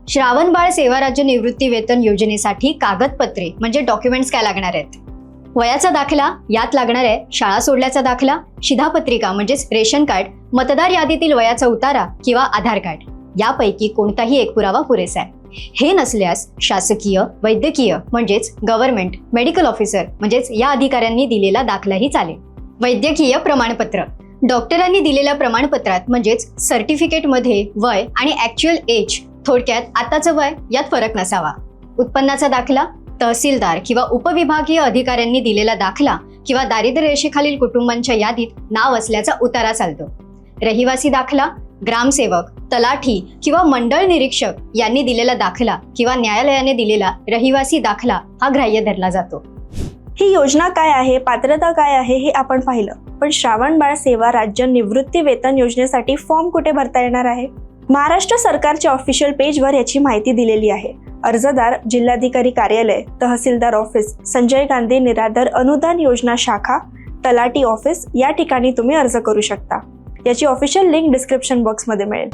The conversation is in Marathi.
श्रावणबाळ सेवा राज्य निवृत्ती वेतन योजनेसाठी कागदपत्रे म्हणजे डॉक्युमेंट्स काय लागणार आहेत? वयाचा दाखला, यात लागणार आहे शाळा सोडल्याचा दाखला, शिधापत्रिका म्हणजेच रेशन कार्ड, मतदार यादीतील वयाचा उतारा किंवा आधार कार्ड यापैकी कोणताही एक पुरावा पुरेसा आहे. हे नसल्यास शासकीय, वैद्यकीय म्हणजेच गव्हर्नमेंट मेडिकल ऑफिसर म्हणजेच या अधिकाऱ्यांनी दिलेला दाखलाही चालेल. वैद्यकीय प्रमाणपत्र, डॉक्टरांनी दिलेल्या प्रमाणपत्रात म्हणजेच सर्टिफिकेटमध्ये वय आणि ॲक्च्युअल एज थोडक्यात आताचं वय यात फरक नसावा. उत्पन्नाचा दाखला, तहसीलदार किंवा उपविभागीय अधिकाऱ्यांनी दिलेला दाखला किंवा दारिद्र्य रेषेखालील कुटुंबांच्या यादीत नाव असल्याचा उतारा चालतो. रहिवासी दाखला, ग्रामसेवक, तलाठी किंवा मंडळ निरीक्षक यांनी दिलेला दाखला किंवा न्यायालयाने दिलेला रहिवासी दाखला हा ग्राह्य धरला जातो. ही योजना काय आहे, पात्रता काय आहे हे आपण पाहिलं, पण श्रावणबाळ सेवा राज्य निवृत्ती वेतन योजनेसाठी फॉर्म कुठे भरता येणार आहे? महाराष्ट्र सरकारच्या ऑफिशियल पेजवर याची माहिती दिलेली आहे. अर्जदार जिल्हाधिकारी कार्यालय, तहसीलदार ऑफिस, संजय गांधी निराधार अनुदान योजना शाखा, तलाठी ऑफिस या ठिकाणी तुम्ही अर्ज करू शकता. याची ऑफिशियल लिंक डिस्क्रिप्शन बॉक्समध्ये मिळेल.